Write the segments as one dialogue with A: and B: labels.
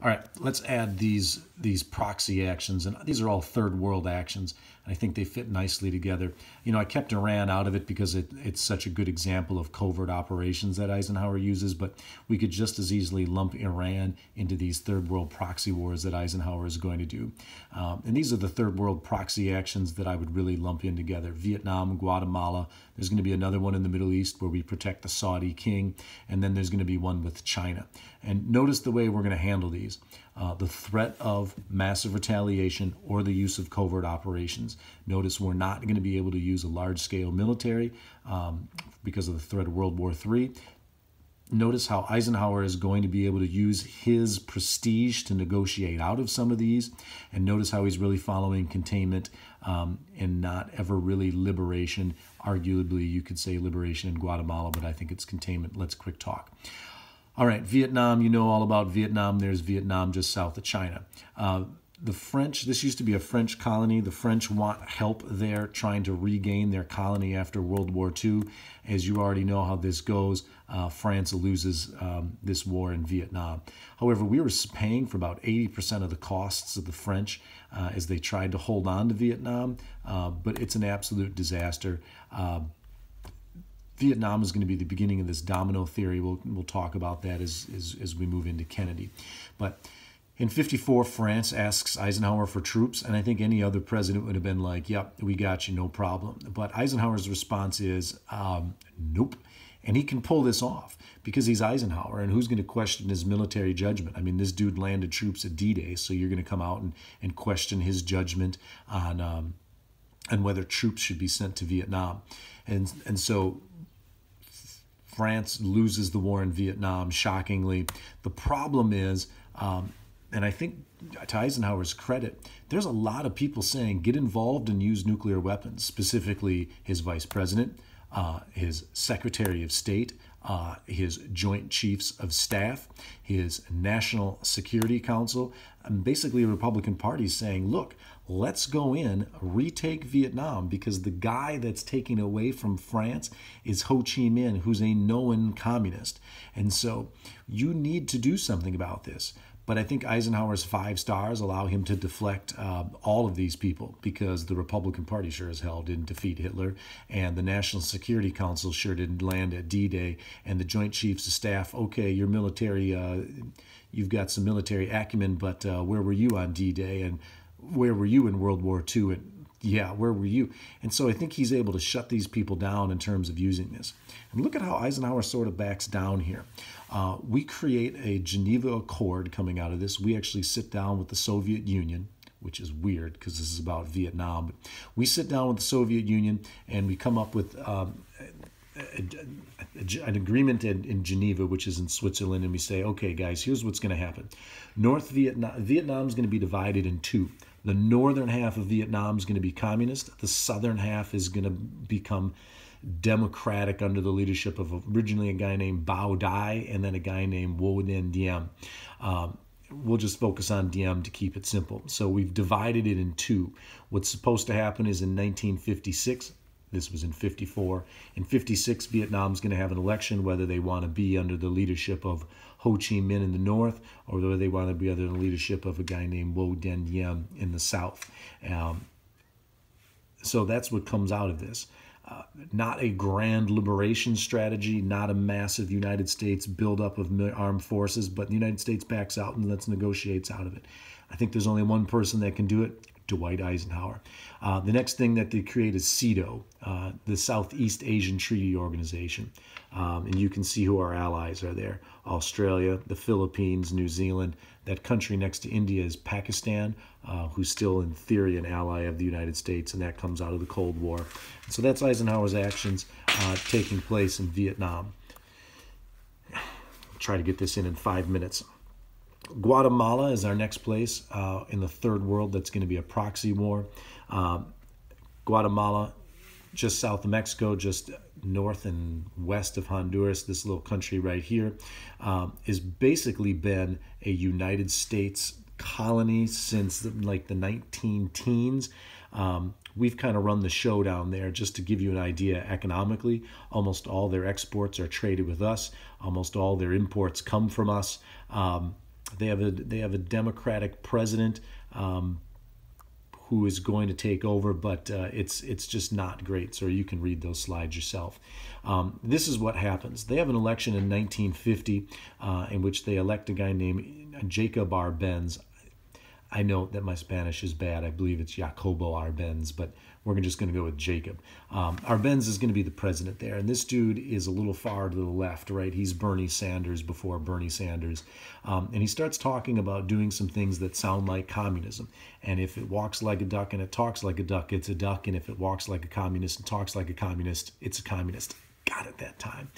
A: All right, let's add these proxy actions, and these are all third world actions. And I think they fit nicely together. You know, I kept Iran out of it because it's such a good example of covert operations that Eisenhower uses, but we could just as easily lump Iran into these third world proxy wars that Eisenhower is going to do. And these are the third world proxy actions that I would really lump in together. Vietnam, Guatemala. There's going to be another one in the Middle East where we protect the Saudi king, and then there's going to be one with China. And notice the way we're going to handle these. The threat of massive retaliation or the use of covert operations. Notice we're not going to be able to use a large-scale military because of the threat of World War III. Notice how Eisenhower is going to be able to use his prestige to negotiate out of some of these. And notice how he's really following containment and not ever really liberation. Arguably, you could say liberation in Guatemala, but I think it's containment. Let's quick talk. All right, Vietnam, you know all about Vietnam. There's Vietnam just south of China. The French, this used to be a French colony. The French want help there trying to regain their colony after World War II. As you already know how this goes, France loses this war in Vietnam. However, we were paying for about 80% of the costs of the French as they tried to hold on to Vietnam, but it's an absolute disaster. Vietnam is going to be the beginning of this domino theory. We'll talk about that as we move into Kennedy. But in 54, France asks Eisenhower for troops, and I think any other president would have been like, yep, we got you, no problem. But Eisenhower's response is, nope. And he can pull this off because he's Eisenhower, and who's going to question his military judgment? I mean, this dude landed troops at D-Day, so you're going to come out and question his judgment on whether troops should be sent to Vietnam. And so France loses the war in Vietnam, shockingly. The problem is, and I think to Eisenhower's credit, there's a lot of people saying get involved and use nuclear weapons, specifically his vice president, his secretary of state, his joint chiefs of staff, his National Security Council, and basically the Republican Party saying, look, let's go in, retake Vietnam, because the guy that's taking away from France is Ho Chi Minh, who's a known communist. And so you need to do something about this. But I think Eisenhower's 5 stars allow him to deflect all of these people because the Republican Party sure as hell didn't defeat Hitler, and the National Security Council sure didn't land at D-Day, and the Joint Chiefs of Staff, okay, your military, you've got some military acumen, but where were you on D-Day, and where were you in World War II, and yeah, where were you? And so I think he's able to shut these people down in terms of using this. And look at how Eisenhower sort of backs down here. We create a Geneva Accord coming out of this. We actually sit down with the Soviet Union, which is weird because this is about Vietnam. But we sit down with the Soviet Union and we come up with an agreement in Geneva, which is in Switzerland, and we say, okay, guys, here's what's going to happen. Vietnam is going to be divided in 2. The northern half of Vietnam is going to be communist. The southern half is going to become democratic under the leadership of originally a guy named Bao Dai and then a guy named Vo Nguyen Diem. We'll just focus on Diem to keep it simple. So we've divided it in 2. What's supposed to happen is in 1956, this was in 54. In 56, Vietnam's going to have an election whether they want to be under the leadership of Ho Chi Minh in the north or whether they want to be under the leadership of a guy named Vo Nguyen Diem in the south. So that's what comes out of this. Not a grand liberation strategy, not a massive United States buildup of armed forces, but the United States backs out and negotiates out of it. I think there's only one person that can do it, Dwight Eisenhower. The next thing that they create is SEATO, the Southeast Asian Treaty Organization. And you can see who our allies are there. Australia, the Philippines, New Zealand. That country next to India is Pakistan, who's still in theory an ally of the United States, and that comes out of the Cold War. So that's Eisenhower's actions taking place in Vietnam. I'll try to get this in 5 minutes. Guatemala is our next place in the third world that's going to be a proxy war. Guatemala, just south of Mexico, just north and west of Honduras, this little country right here, has basically been a United States colony since like the 19-teens. We've kind of run the show down there. Just to give you an idea, economically, almost all their exports are traded with us. Almost all their imports come from us. They have a Democratic president who is going to take over, but it's just not great. So you can read those slides yourself. This is what happens. They have an election in 1950 in which they elect a guy named Jacob Arbenz. I know that my Spanish is bad. I believe it's Jacobo Arbenz, but we're just going to go with Jacob. Arbenz is going to be the president there. And this dude is a little far to the left, right? He's Bernie Sanders before Bernie Sanders. And he starts talking about doing some things that sound like communism. And if it walks like a duck and it talks like a duck, it's a duck. And if it walks like a communist and talks like a communist, it's a communist. Got it that time.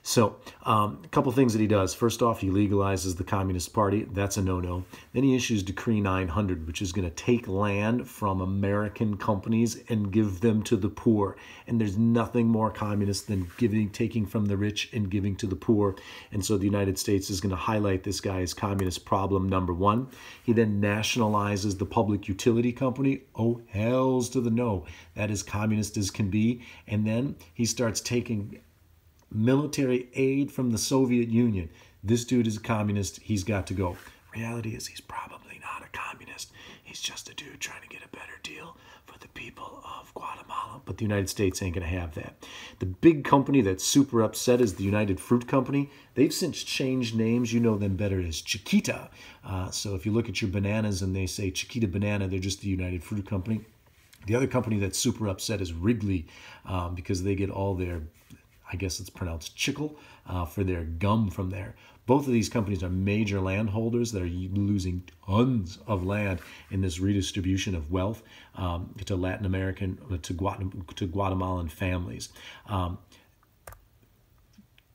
A: So a couple things that he does. First off, he legalizes the Communist Party. That's a no-no. Then he issues Decree 900, which is going to take land from American companies and give them to the poor. And there's nothing more communist than taking from the rich and giving to the poor. And so the United States is going to highlight this guy as communist problem number one. He then nationalizes the public utility company. Oh, hells to the no. That is communist as can be. And then he starts taking military aid from the Soviet Union. This dude is a communist. He's got to go. Reality is he's probably not a communist. He's just a dude trying to get a better deal for the people of Guatemala. But the United States ain't going to have that. The big company that's super upset is the United Fruit Company. They've since changed names. You know them better as Chiquita. So if you look at your bananas and they say Chiquita Banana, they're just the United Fruit Company. The other company that's super upset is Wrigley because they get all their, I guess it's pronounced chicle, for their gum from there. Both of these companies are major landholders that are losing tons of land in this redistribution of wealth to Latin American, to Guatemalan families.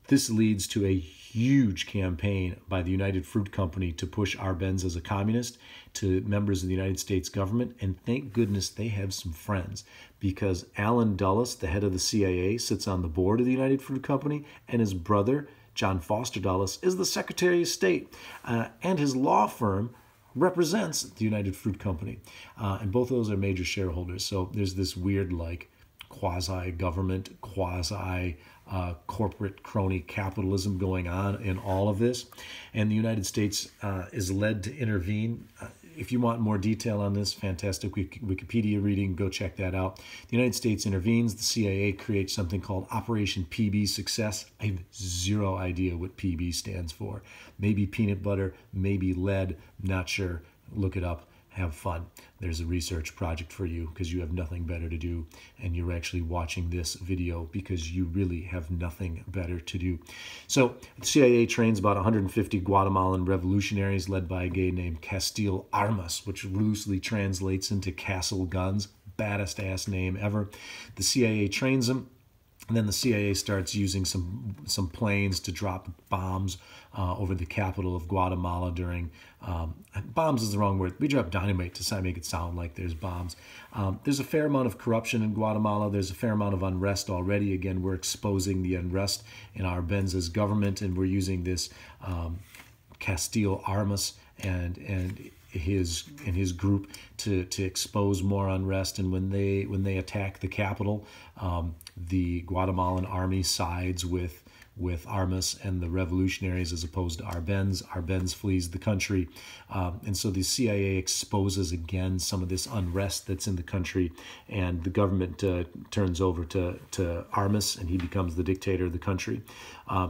A: This leads to a huge campaign by the United Fruit Company to push Arbenz as a communist to members of the United States government. And thank goodness they have some friends, because Alan Dulles, the head of the CIA, sits on the board of the United Fruit Company, and his brother, John Foster Dulles, is the Secretary of State. And his law firm represents the United Fruit Company. And both of those are major shareholders. So there's this weird, like, quasi-government, quasi-corporate crony capitalism going on in all of this. And the United States is led to intervene. If you want more detail on this, fantastic Wikipedia reading, go check that out. The United States intervenes. The CIA creates something called Operation PB Success. I have zero idea what PB stands for. Maybe peanut butter, maybe lead, not sure. Look it up. Have fun. There's a research project for you because you have nothing better to do, and you're actually watching this video because you really have nothing better to do. So the CIA trains about 150 Guatemalan revolutionaries led by a guy named Castile Armas, which loosely translates into Castle Guns. Baddest ass name ever. The CIA trains them. And then the CIA starts using some planes to drop bombs over the capital of Guatemala during, bombs is the wrong word. We drop dynamite to make it sound like there's bombs. There's a fair amount of corruption in Guatemala. There's a fair amount of unrest already. Again, we're exposing the unrest in Arbenz's government, and we're using this Castile Armas and his group to expose more unrest. And when they attack the capital, the Guatemalan army sides with Armas and the revolutionaries as opposed to Arbenz. Arbenz flees the country. And so the CIA exposes again some of this unrest that's in the country, and the government turns over to Armas, and he becomes the dictator of the country.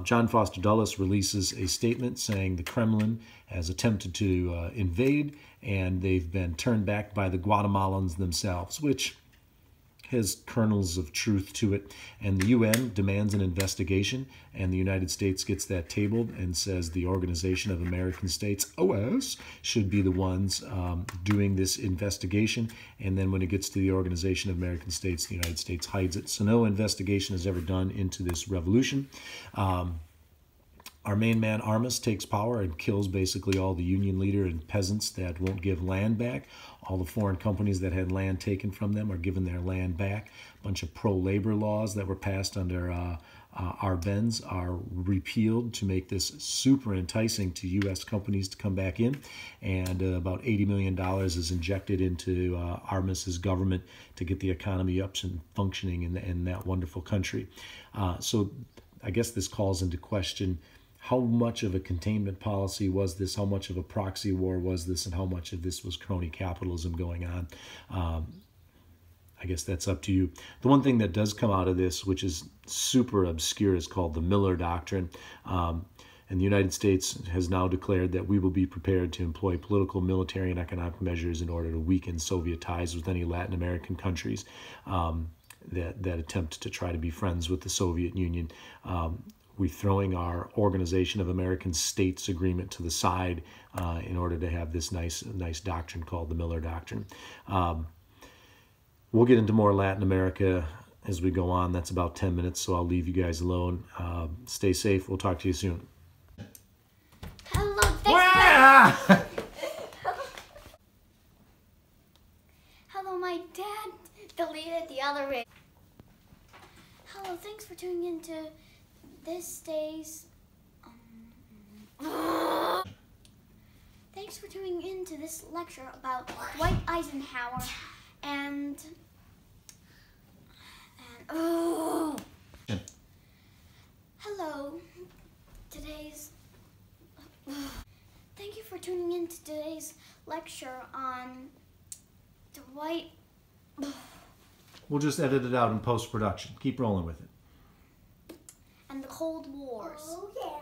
A: John Foster Dulles releases a statement saying the Kremlin has attempted to invade, and they've been turned back by the Guatemalans themselves, which has kernels of truth to it. And the UN demands an investigation, and the United States gets that tabled and says the Organization of American States, OS, should be the ones doing this investigation. And then when it gets to the Organization of American States, the United States hides it. So no investigation is ever done into this revolution. Our main man, Armas, takes power and kills basically all the union leader and peasants that won't give land back. All the foreign companies that had land taken from them are given their land back. A bunch of pro-labor laws that were passed under Arbenz are repealed to make this super enticing to U.S. companies to come back in. And about $80 million is injected into Armas's government to get the economy up and functioning in that wonderful country. So I guess this calls into question how much of a containment policy was this, how much of a proxy war was this, and how much of this was crony capitalism going on. I guess that's up to you. The one thing that does come out of this, which is super obscure, is called the Miller Doctrine. And the United States has now declared that we will be prepared to employ political, military, and economic measures in order to weaken Soviet ties with any Latin American countries that attempt to try to be friends with the Soviet Union. We're throwing our Organization of American States agreement to the side in order to have this nice doctrine called the Miller Doctrine. We'll get into more Latin America as we go on. That's about 10 minutes, so I'll leave you guys alone. Stay safe. We'll talk to you soon.
B: Hello, thanks. Hello, my dad deleted the other video. Hello, thanks for tuning into this day's. Thanks for tuning into this lecture about Dwight Eisenhower and hello, today's. Thank you for tuning in to today's lecture on Dwight.
A: We'll just edit it out in post-production. Keep rolling with it.
B: And the Cold Wars.
C: Oh, yeah.